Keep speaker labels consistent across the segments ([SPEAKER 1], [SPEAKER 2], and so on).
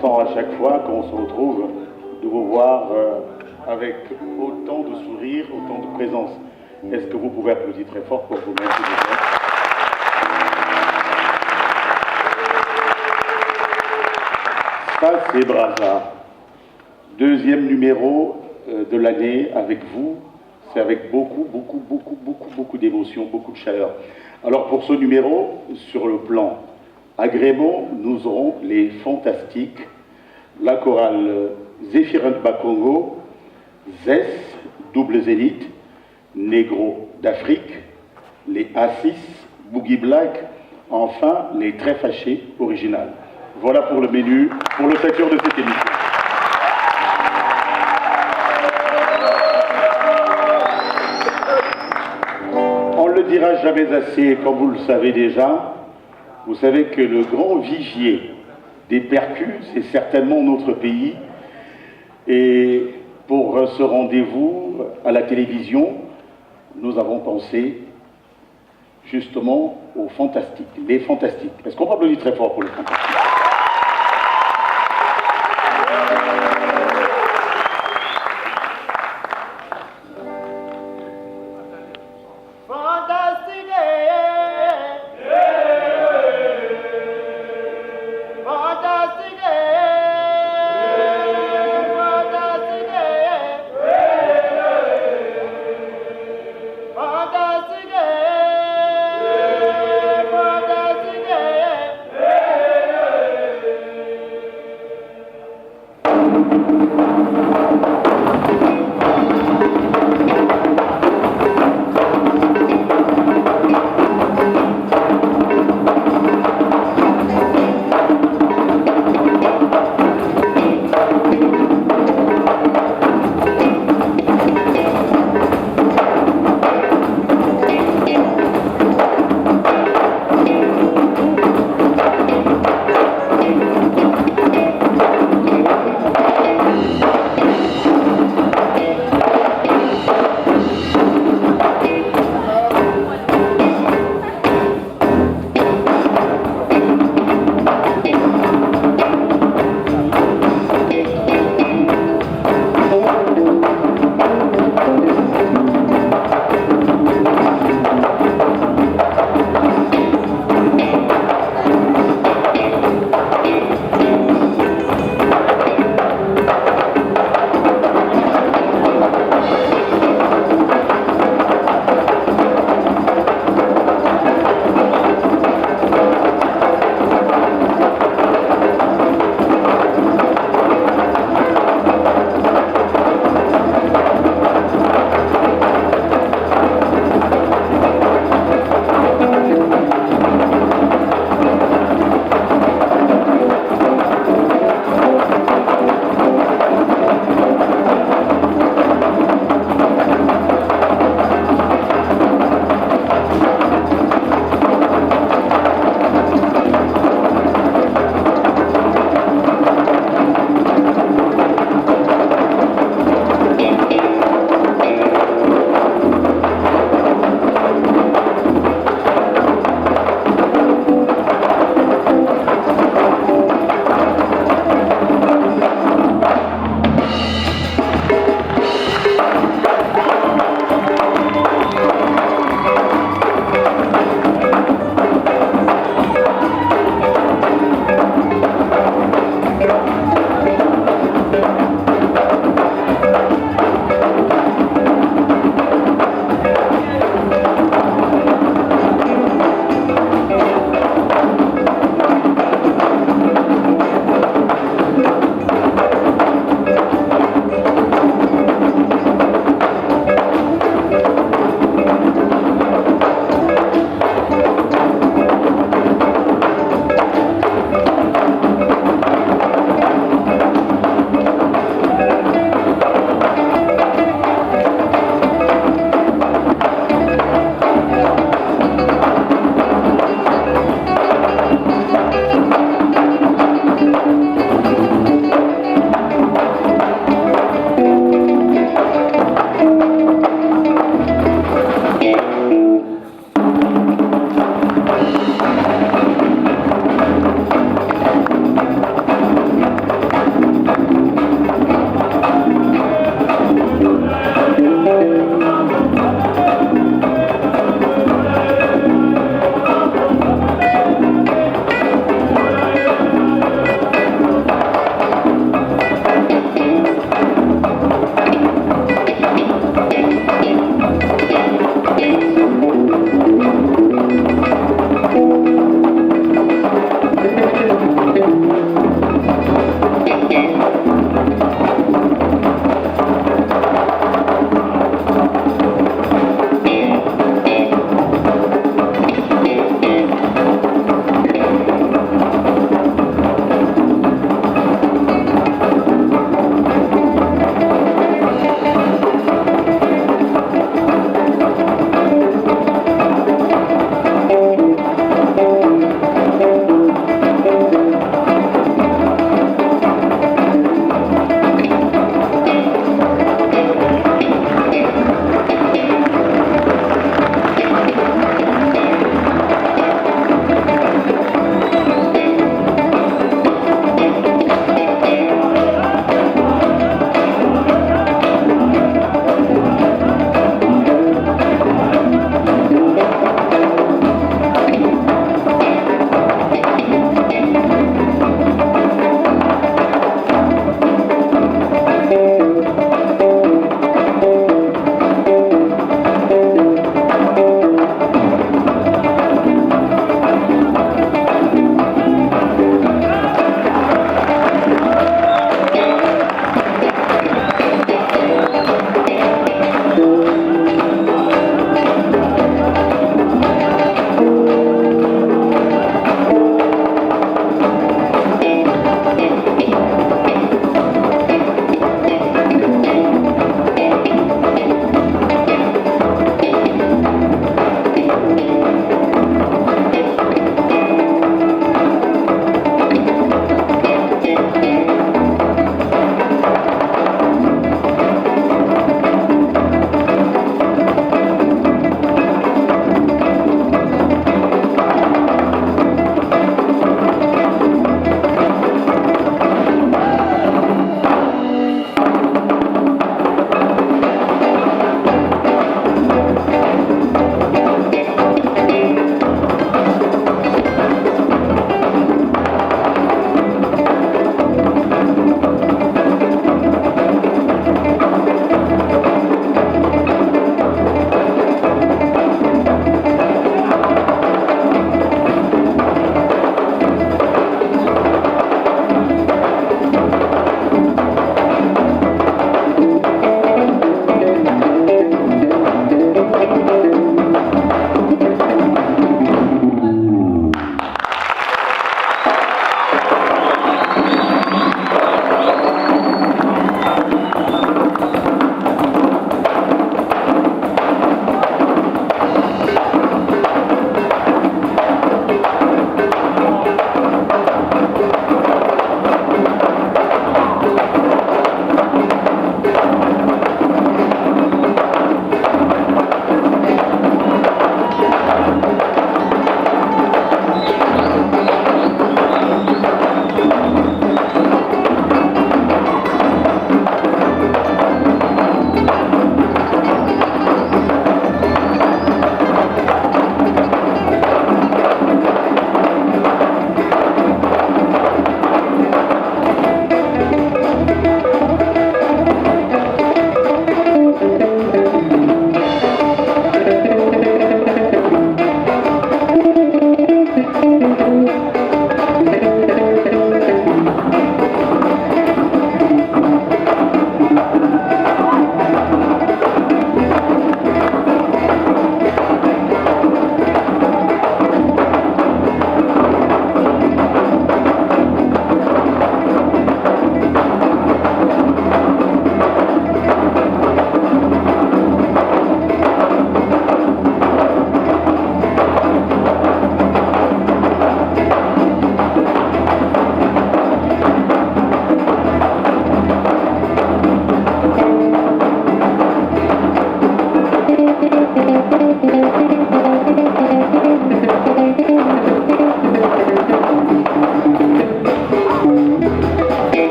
[SPEAKER 1] content à chaque fois qu'on se retrouve de vous voir avec autant de sourire, autant de présence. Est-ce que vous pouvez applaudir très fort pour vous-même, s'il vous plaît? Ça, c'est Brazza. Deuxième numéro de l'année avec vous. C'est avec beaucoup d'émotion, beaucoup de chaleur. Alors pour ce numéro, sur le plan agrément, nous aurons les fantastiques, la chorale Zéphirin Bakongo, Zes, Double Zénith, Négro d'Afrique, les A6, Boogie Black, enfin les Très Fâchés originales. Voilà pour le menu, pour le secteur de cette émission. On ne le dira jamais assez, comme vous le savez déjà. Vous savez que le grand vivier des percus, c'est certainement notre pays. Et pour ce rendez-vous à la télévision, nous avons pensé justement aux fantastiques, les fantastiques. Est-ce qu'on peut applaudir très fort pour les fantastiques?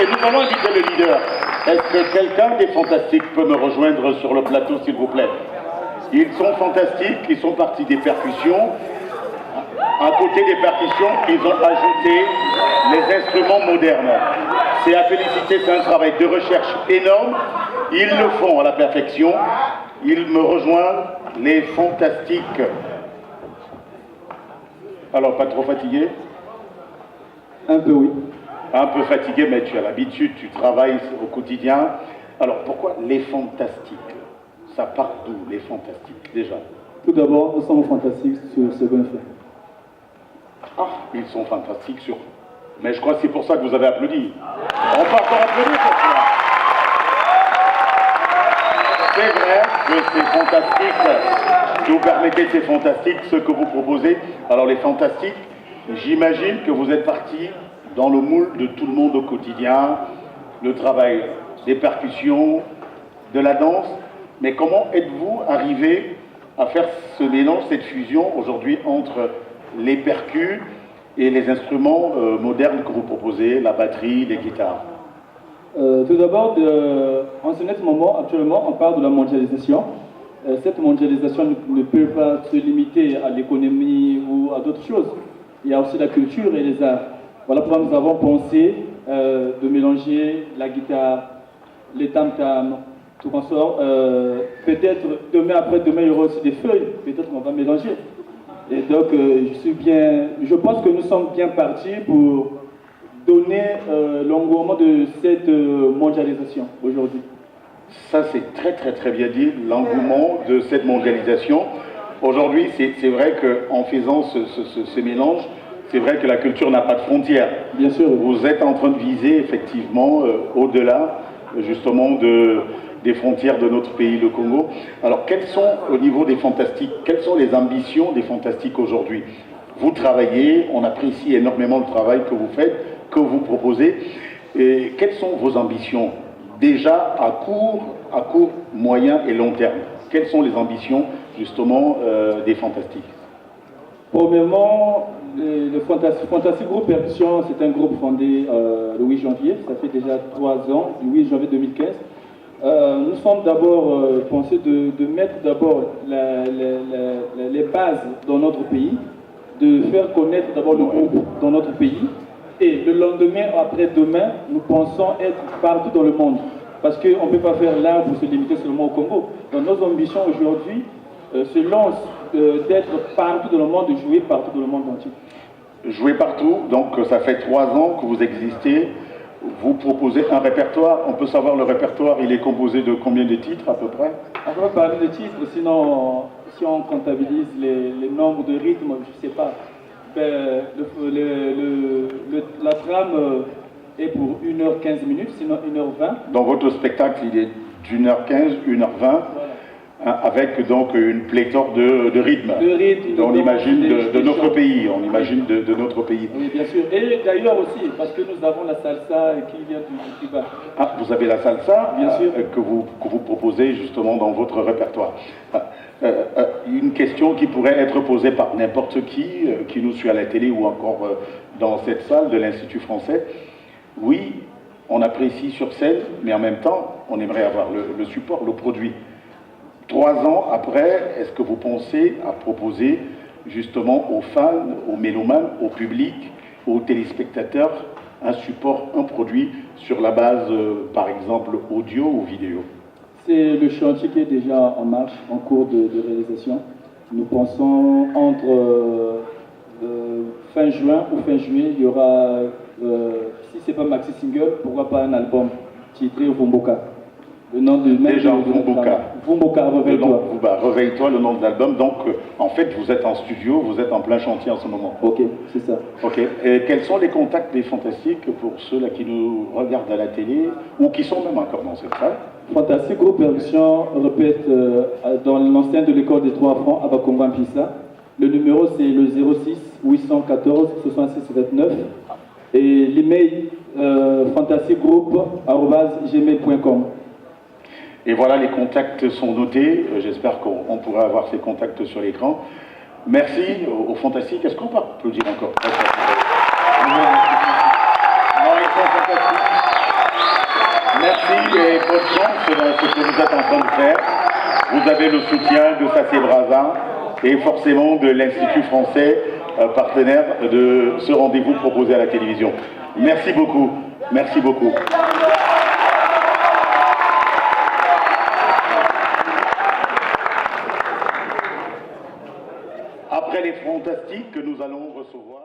[SPEAKER 2] Et nous allons inviter le leader. Est-ce que quelqu'un des Fantastiques peut me rejoindre sur le plateau, s'il vous plaît? Ils sont fantastiques, ils sont partis des percussions. À côté des percussions, ils ont ajouté les instruments modernes. C'est à féliciter, c'est un travail de recherche énorme. Ils le font à la perfection. Ils me rejoignent, les Fantastiques. Alors, pas trop fatigué?
[SPEAKER 3] Un peu, oui.
[SPEAKER 2] Un peu fatigué, mais tu as l'habitude, tu travailles au quotidien. Alors, pourquoi les Fantastiques? Ça part d'où, les Fantastiques, déjà?
[SPEAKER 3] Tout d'abord, nous sommes fantastiques sur ce qu'on fait.
[SPEAKER 2] Ah, ils sont fantastiques sur... Mais je crois que c'est pour ça que vous avez applaudi. On part encore applaudir pour ça. C'est vrai que c'est fantastique. Si vous permettez, c'est fantastique ce que vous proposez. Alors les Fantastiques, j'imagine que vous êtes partis dans le moule de tout le monde au quotidien, le travail des percussions, de la danse. Mais comment êtes-vous arrivé
[SPEAKER 1] à faire ce mélange, cette fusion aujourd'hui entre les percus et les instruments modernes que vous proposez, la batterie, les guitares?
[SPEAKER 3] Tout d'abord, en ce moment, actuellement, on parle de la mondialisation. Cette mondialisation ne peut pas se limiter à l'économie ou à d'autres choses. Il y a aussi la culture et les arts. Voilà pourquoi nous avons pensé de mélanger la guitare, les tam-tams, tout consort. Peut-être demain, après-demain, il y aura aussi des feuilles. Peut-être qu'on va mélanger. Et donc, je pense que nous sommes bien partis pour donner l'engouement de cette mondialisation aujourd'hui.
[SPEAKER 1] Ça, c'est très très très bien dit, l'engouement de cette mondialisation. Aujourd'hui, c'est vrai qu'en faisant ce mélange, c'est vrai que la culture n'a pas de frontières.
[SPEAKER 3] Bien sûr.
[SPEAKER 1] Vous êtes en train de viser effectivement au-delà justement des frontières de notre pays, le Congo. Alors, quelles sont, au niveau des Fantastiques, quelles sont les ambitions des Fantastiques aujourd'hui? Vous travaillez, on apprécie énormément le travail que vous faites, que vous proposez. Et quelles sont vos ambitions déjà à court, moyen et long terme? Quelles sont les ambitions justement des Fantastiques?
[SPEAKER 3] Premièrement, le Fantastic Group Percussion, c'est un groupe fondé le 8 janvier, ça fait déjà 3 ans, le 8 janvier 2015. Nous sommes d'abord pensés de mettre d'abord les bases dans notre pays, de faire connaître d'abord le groupe dans notre pays. Et le lendemain, après-demain, nous pensons être partout dans le monde. Parce qu'on ne peut pas faire l'art pour se limiter seulement au Congo. Donc nos ambitions aujourd'hui se lancent d'être partout dans le monde, de jouer partout dans le monde entier.
[SPEAKER 1] Jouer partout, donc ça fait 3 ans que vous existez. Vous proposez un répertoire. On peut savoir le répertoire, il est composé de combien de titres à peu près?
[SPEAKER 3] On peut pas parler de titres, sinon si on comptabilise les nombres de rythmes, je ne sais pas. Ben, la trame est pour 1h15 minutes, sinon 1h20.
[SPEAKER 1] Dans votre spectacle, il est d'1h15, 1h20, voilà. Avec donc une pléthore de rythmes.
[SPEAKER 3] De rythmes.
[SPEAKER 1] On imagine de notre pays, on imagine de notre pays.
[SPEAKER 3] Oui, bien sûr. Et d'ailleurs aussi, parce que nous avons la salsa qui vient du Cuba.
[SPEAKER 1] Ah, vous avez la salsa,
[SPEAKER 3] bien sûr.
[SPEAKER 1] Que vous proposez justement dans votre répertoire. Une question qui pourrait être posée par n'importe qui nous suit à la télé ou encore dans cette salle de l'Institut français. Oui, on apprécie sur scène, mais en même temps, on aimerait avoir le support, le produit. 3 ans après, est-ce que vous pensez à proposer justement aux fans, aux mélomanes, au public, aux téléspectateurs, un support, un produit sur la base, par exemple, audio ou vidéo?
[SPEAKER 3] C'est le chantier qui est déjà en marche, en cours de réalisation. Nous pensons entre fin juin ou fin juillet, il y aura, si ce n'est pas maxi single, pourquoi pas un album titré Vumboka. Le nom de
[SPEAKER 1] déjà Vumboka.
[SPEAKER 3] Vumboka, Réveille-toi.
[SPEAKER 1] Réveille-toi, le nom de l'album. Donc, en fait, vous êtes en studio, vous êtes en plein chantier en ce moment.
[SPEAKER 3] Ok, c'est ça.
[SPEAKER 1] Ok. Et quels sont les contacts des Fantastiques pour ceux-là qui nous regardent à la télé ou qui sont même encore dans cette salle?
[SPEAKER 3] Fantastic Group Percussion répète dans l'enceinte de l'école des 3 francs à Bakongo Pisa. Le numéro c'est le 06 814 66 29 et l'email fantasticgroup@gmail.com.
[SPEAKER 1] Et voilà, les contacts sont notés. J'espère qu'on pourra avoir ces contacts sur l'écran. Merci aux Fantastiques. Est-ce qu'on peut applaudir encore? Non, ils sont fantastiques. Merci et bonne chance dans ce que vous êtes en train de faire. Vous avez le soutien de Sassé Braza et forcément de l'Institut français, partenaire de ce rendez-vous proposé à la télévision. Merci beaucoup. Merci beaucoup. Après les Fantastiques que nous allons recevoir.